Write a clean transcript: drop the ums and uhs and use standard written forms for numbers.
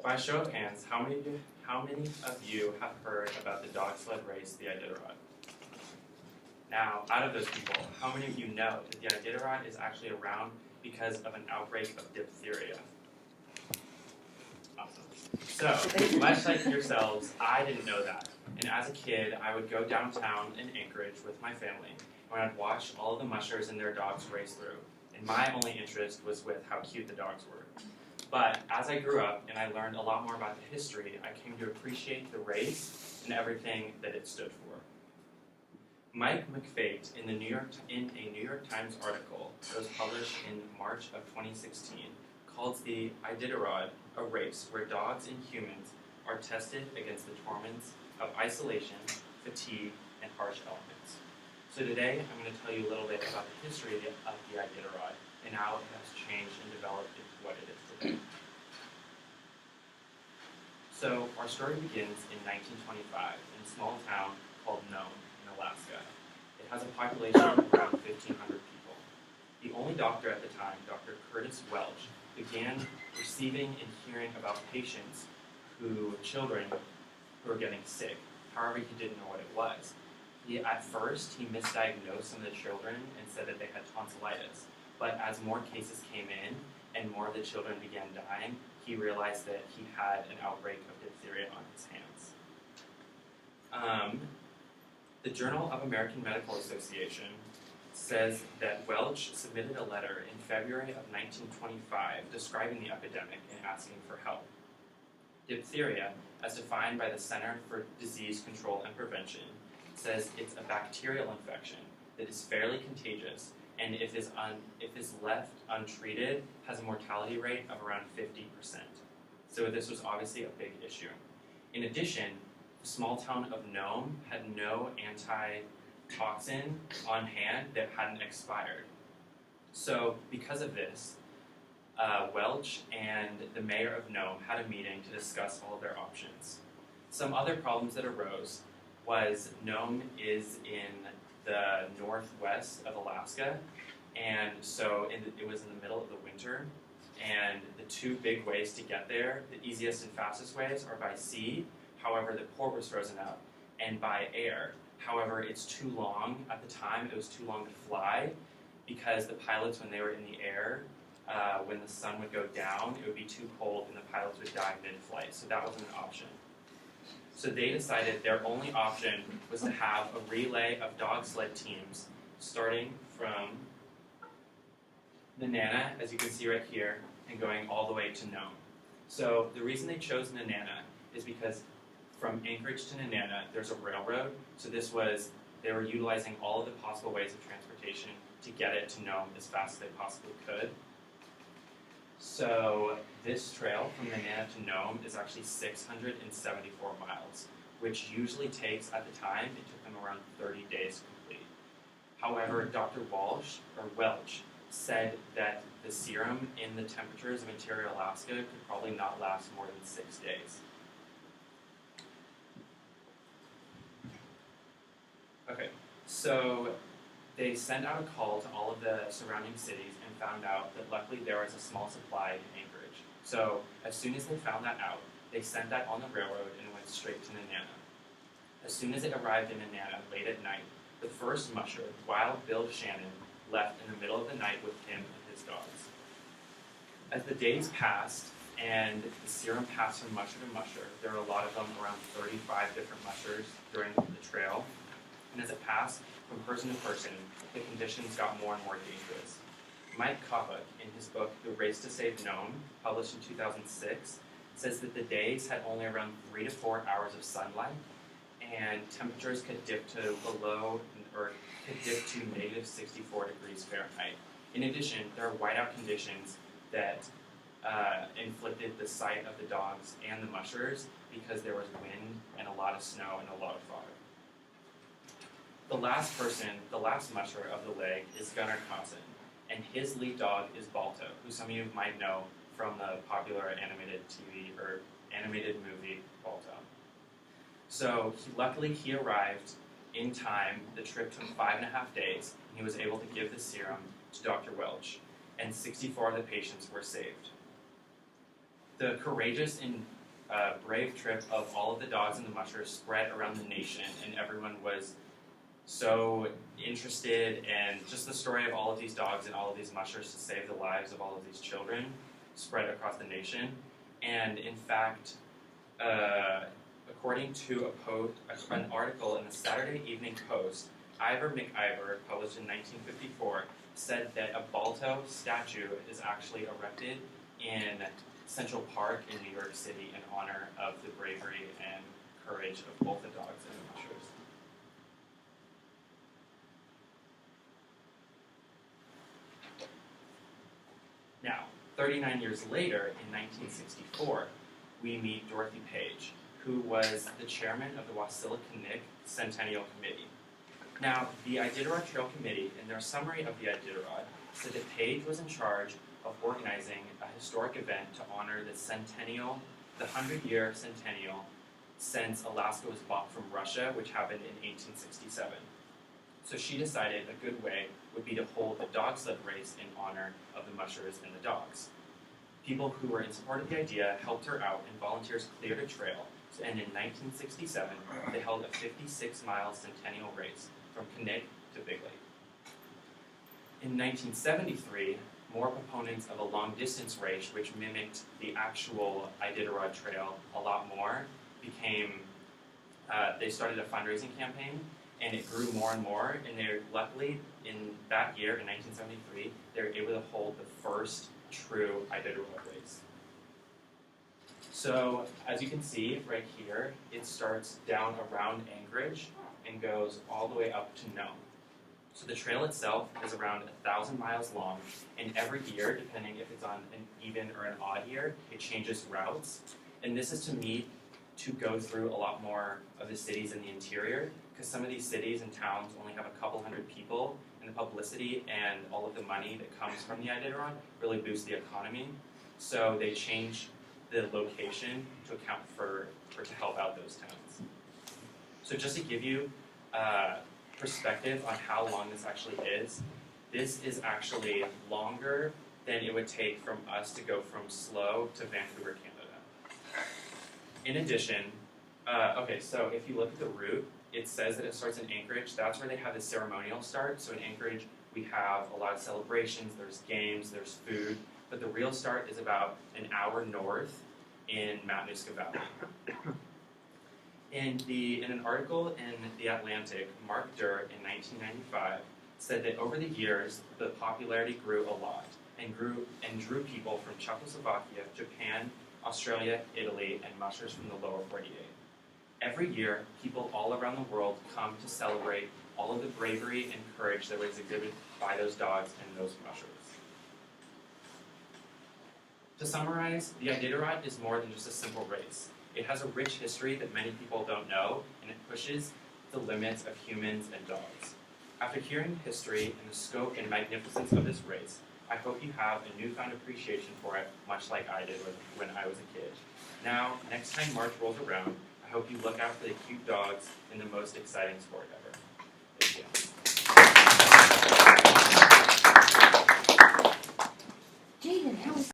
By show of hands, how many of you have heard about the dog sled race, the Iditarod? Now, out of those people, how many of you know that the Iditarod is actually around because of an outbreak of diphtheria? Awesome. So, much like yourselves, I didn't know that. And as a kid, I would go downtown in Anchorage with my family, and I'd watch all of the mushers and their dogs race through. And my only interest was with how cute the dogs were. But as I grew up and I learned a lot more about the history, I came to appreciate the race and everything that it stood for. Mike McFate, in a New York Times article that was published in March of 2016, calls the Iditarod a race where dogs and humans are tested against the torments of isolation, fatigue, and harsh elements. So today, I'm going to tell you a little bit about the history of the Iditarod and how it has changed and developed into what it is today. So our story begins in 1925 in a small town called Nome in Alaska. It has a population of around 1,500 people. The only doctor at the time, Dr. Curtis Welch, began receiving and hearing about children who were getting sick. However, he didn't know what it was. At first, he misdiagnosed some of the children and said that they had tonsillitis. But as more cases came in and more of the children began dying, he realized that he had an outbreak of diphtheria on his hands. The Journal of American Medical Association says that Welch submitted a letter in February of 1925 describing the epidemic and asking for help. Diphtheria, as defined by the Center for Disease Control and Prevention, says it's a bacterial infection that is fairly contagious and if is left untreated, has a mortality rate of around 50%. So this was obviously a big issue. In addition, the small town of Nome had no antitoxin on hand that hadn't expired. So because of this, Welch and the mayor of Nome had a meeting to discuss all of their options. Some other problems that arose was Nome is in the northwest of Alaska, and so it was in the middle of the winter, and the two big ways to get there, the easiest and fastest ways, are by sea. However, the port was frozen up, and by air. However, it's too long. At the time, it was too long to fly, because the pilots, when they were in the air, when the sun would go down, it would be too cold, and the pilots would die mid-flight, so that wasn't an option. So they decided their only option was to have a relay of dog sled teams starting from Nenana, as you can see right here, and going all the way to Nome. So the reason they chose Nenana is because from Anchorage to Nenana, there's a railroad. So they were utilizing all of the possible ways of transportation to get it to Nome as fast as they possibly could. So this trail from Nenana to Nome is actually 674 miles, which usually takes, at the time, it took them around 30 days to complete. However, Dr. Welch said that the serum in the temperatures of interior Alaska could probably not last more than 6 days. Okay, so they sent out a call to all of the surrounding cities and found out that luckily there was a small supply in Anchorage. So as soon as they found that out, they sent that on the railroad and went straight to Nenana. As soon as it arrived in Nenana late at night, the first musher, Wild Bill Shannon, left in the middle of the night with him and his dogs. As the days passed and the serum passed from musher to musher, there were a lot of them, around 35 different mushers during the trail. And as it passed from person to person, the conditions got more and more dangerous. Mike Kopuk, in his book, The Race to Save Nome, published in 2006, says that the days had only around 3 to 4 hours of sunlight, and temperatures could dip to negative 64 degrees Fahrenheit. In addition, there are whiteout conditions that inflicted the sight of the dogs and the mushers because there was wind and a lot of snow and a lot of fog. The last musher of the leg is Gunnar Kaasen, and his lead dog is Balto, who some of you might know from the popular animated TV or animated movie Balto. So luckily he arrived in time. The trip took 5.5 days, and he was able to give the serum to Dr. Welch, and 64 of the patients were saved. The courageous and brave trip of all of the dogs and the mushers spread around the nation, and everyone was so interested, and just the story of all of these dogs and all of these mushers to save the lives of all of these children spread across the nation. And in fact, according to an article in the Saturday Evening Post, Ivor McIvor, published in 1954, said that a Balto statue is actually erected in Central Park in New York City in honor of the bravery and courage of both the dogs and the mushers. Now, 39 years later, in 1964, we meet Dorothy Page, who was the chairman of the Wassiliconik Centennial Committee. Now, the Iditarod Trail Committee, in their summary of the Iditarod, said that Page was in charge of organizing a historic event to honor the 100-year centennial since Alaska was bought from Russia, which happened in 1867. So she decided a good way would be to hold a dog sled race in honor of the mushers and the dogs. People who were in support of the idea helped her out, and volunteers cleared a trail. And in 1967, they held a 56-mile centennial race from Knik to Big Lake. In 1973, more proponents of a long-distance race, which mimicked the actual Iditarod Trail a lot more, they started a fundraising campaign, and it grew more and more, and luckily, in that year, in 1973, they were able to hold the first true Iditarod race. So, as you can see right here, it starts down around Anchorage and goes all the way up to Nome. So the trail itself is around 1,000 miles long, and every year, depending if it's on an even or an odd year, it changes routes. And this is to go through a lot more of the cities in the interior, because some of these cities and towns only have a couple hundred people, and the publicity and all of the money that comes from the Iditarod really boosts the economy. So they change the location to account to help out those towns. So just to give you perspective on how long this actually is, this is actually longer than it would take from us to go from Slough to Vancouver, Canada. In addition, so if you look at the route, it says that it starts in Anchorage. That's where they have the ceremonial start. So in Anchorage, we have a lot of celebrations, there's games, there's food, but the real start is about an hour north in Matanuska Valley. In an article in The Atlantic, Mark Durr in 1995 said that over the years, the popularity grew a lot and drew people from Czechoslovakia, Japan, Australia, Italy, and mushers from the lower 48. Every year, people all around the world come to celebrate all of the bravery and courage that was exhibited by those dogs and those mushers. To summarize, the Iditarod is more than just a simple race. It has a rich history that many people don't know, and it pushes the limits of humans and dogs. After hearing the history and the scope and magnificence of this race, I hope you have a newfound appreciation for it, much like I did when I was a kid. Now, next time March rolls around, I hope you look out for the cute dogs in the most exciting sport ever. Thank you. Jaden, how was